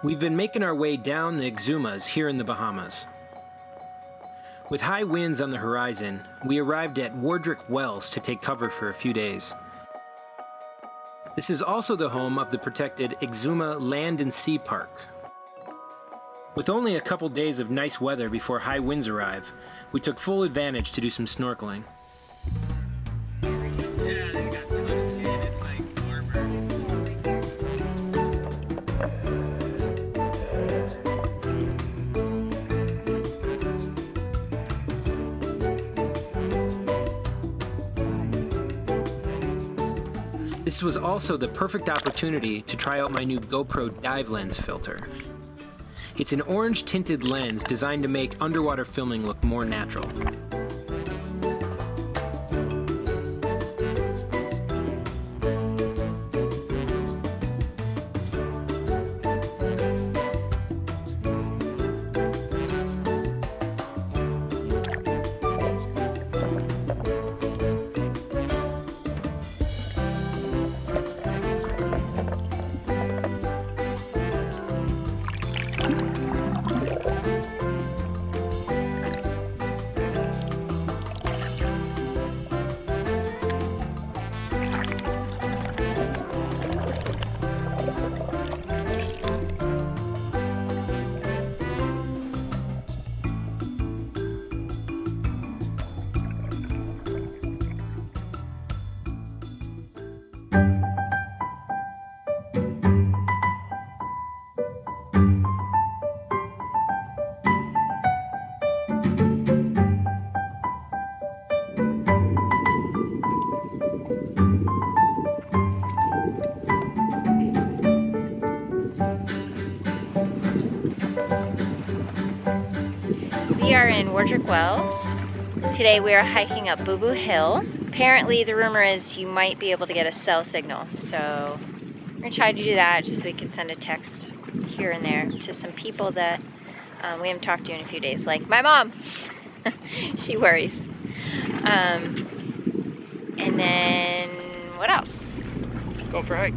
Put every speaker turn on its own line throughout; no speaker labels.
We've been making our way down the Exumas here in the Bahamas. With high winds on the horizon, we arrived at Warderick Wells to take cover for a few days. This is also the home of the protected Exuma Land and Sea Park. With only a couple days of nice weather before high winds arrive, we took full advantage to do some snorkeling. This was also the perfect opportunity to try out my new GoPro dive lens filter. It's an orange tinted lens designed to make underwater filming look more natural.
We are in Warderick Wells. Today we are hiking up Boo Boo Hill. Apparently the rumor is you might be able to get a cell signal, so we're gonna try to do that just so we can send a text here and there to some people that we haven't talked to in a few days, like my mom. She worries. And then what else?
Let's go for a hike.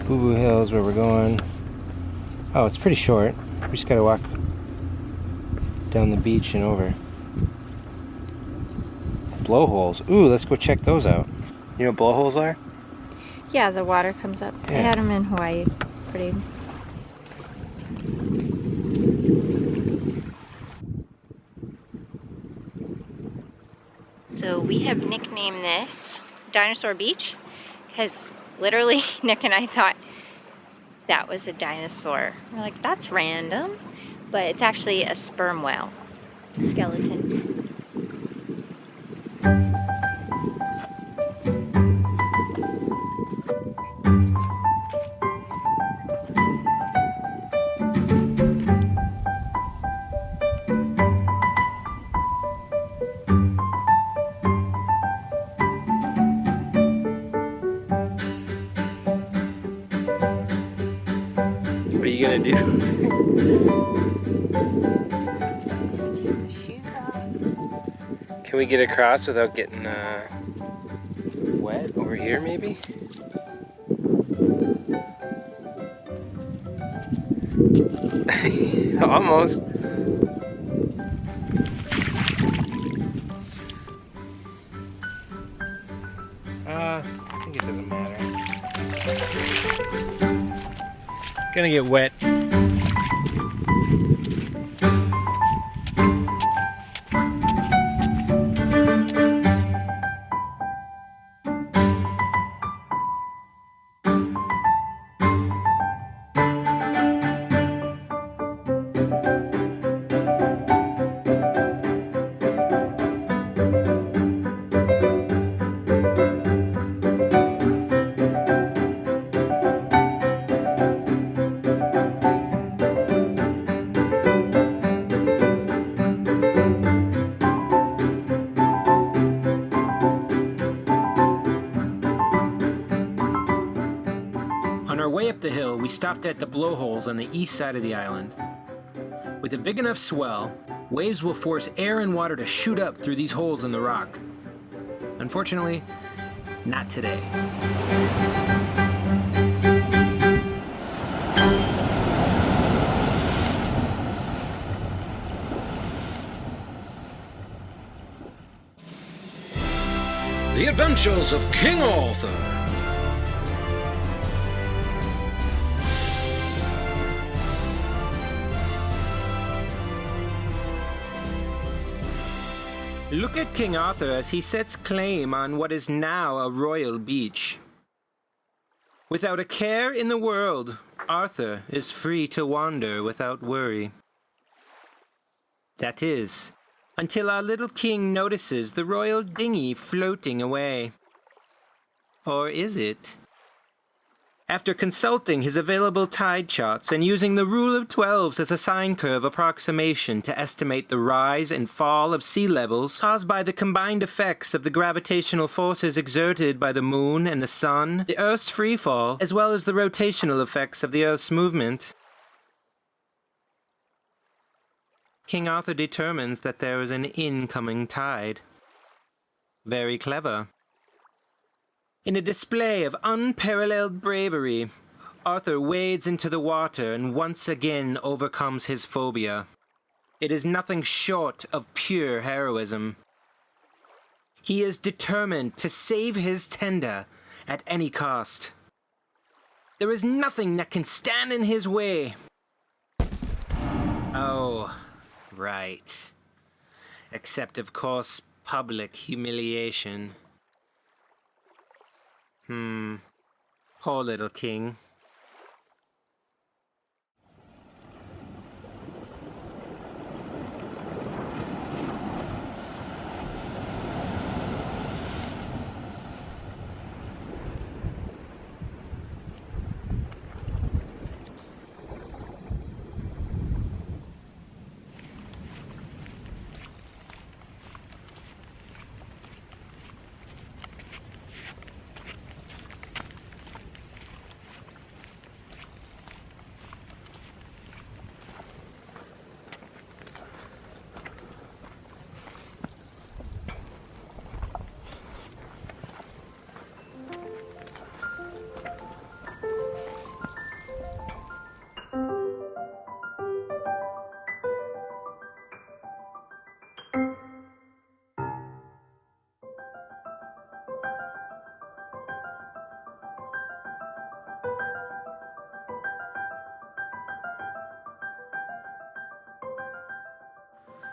Boo Boo Hill is where we're going. Oh, it's pretty short. We just gotta walk down the beach and over. Blowholes. Ooh, let's go check those out. You know what blowholes are?
Yeah, the water comes up.
Yeah.
I had them in Hawaii. Pretty. So we have nicknamed this Dinosaur Beach because literally Nick and I thought that was a dinosaur. We're like, that's random, but it's actually a sperm whale skeleton.
What are you gonna do?
Take the shoes off.
Can we get across without getting wet over here, maybe? Almost. I think it doesn't matter. Gonna get wet. On our way up the hill, we stopped at the blowholes on the east side of the island. With a big enough swell, waves will force air and water to shoot up through these holes in the rock. Unfortunately, not today.
The Adventures of King Arthur.
Look at King Arthur as he sets claim on what is now a royal beach. Without a care in the world, Arthur is free to wander without worry. That is, until our little king notices the royal dinghy floating away. Or is it? After consulting his available tide charts and using the rule of 12s as a sine curve approximation to estimate the rise and fall of sea levels caused by the combined effects of the gravitational forces exerted by the moon and the sun, the Earth's freefall, as well as the rotational effects of the Earth's movement, King Arthur determines that there is an incoming tide. Very clever. In a display of unparalleled bravery, Arthur wades into the water and once again overcomes his phobia. It is nothing short of pure heroism. He is determined to save his tender at any cost. There is nothing that can stand in his way. Oh, right. Except, of course, public humiliation. Poor little king.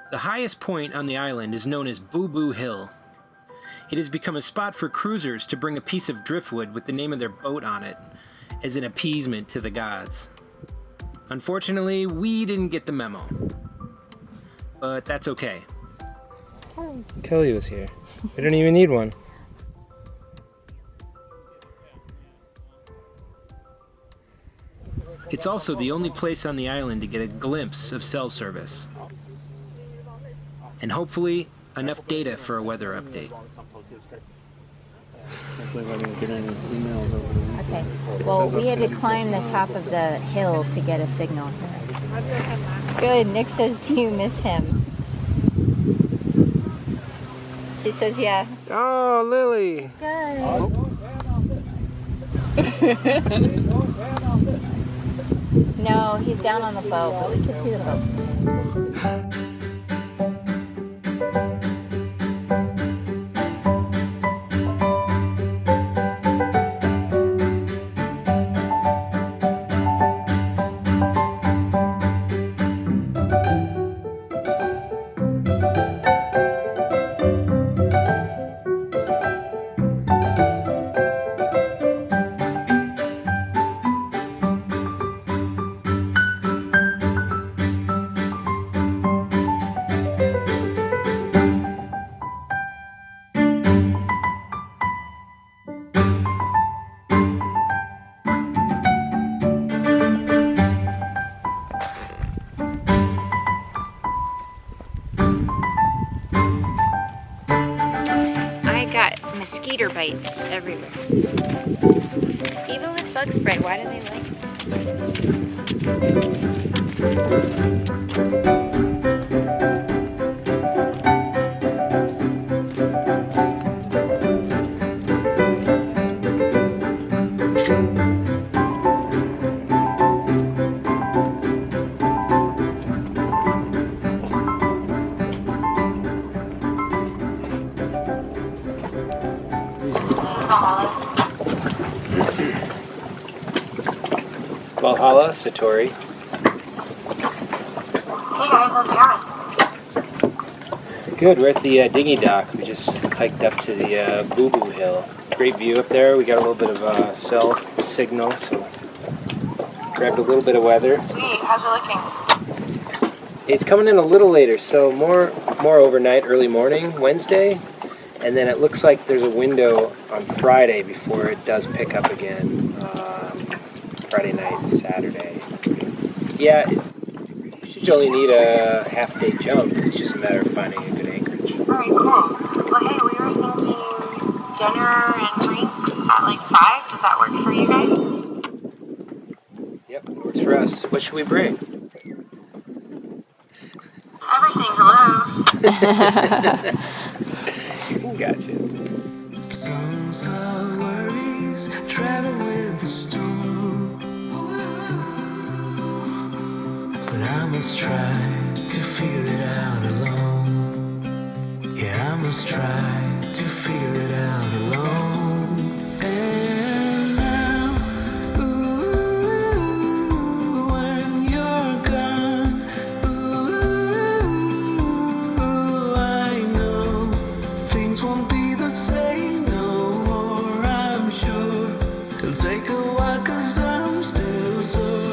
The highest point on the island is known as Boo Boo Hill. It has become a spot for cruisers to bring a piece of driftwood with the name of their boat on it, as an appeasement to the gods. Unfortunately, we didn't get the memo. But that's okay. Kelly was here. We don't even need one. It's also the only place on the island to get a glimpse of cell service. And hopefully, enough data for a weather update.
Okay. Well, we had to climb the top of the hill to get a signal. Good. Nick says, do you miss him? She says, yeah.
Oh, Lily!
Good. No, he's down on the boat, but we can see the boat. Mosquito bites everywhere. Even with bug spray, why do they like it?
Valhalla, Satori.
Hey guys, how's it going?
Good, we're at the dinghy dock. We just hiked up to the Boo Boo Hill. Great view up there. We got a little bit of cell signal, so grabbed a little bit of weather.
Sweet, how's it looking?
It's coming in a little later, so more overnight, early morning, Wednesday. And then it looks like there's a window on Friday before it does pick up again. Friday night, Saturday. Yeah, you should only need a half-day jump. It's just a matter of finding a good anchorage.
Alright, cool. Well, hey, we were thinking dinner and drinks at like 5. Does that work for you guys?
Yep, works for us. What should we bring?
Everything, hello.
Gotcha.
Songs of worries, traveling with the storm. But I must try to figure it out alone. Yeah, I must try to figure it out alone. And now, ooh, when you're gone, ooh, I know things won't be the same no more, I'm sure. It'll take a while 'cause I'm still so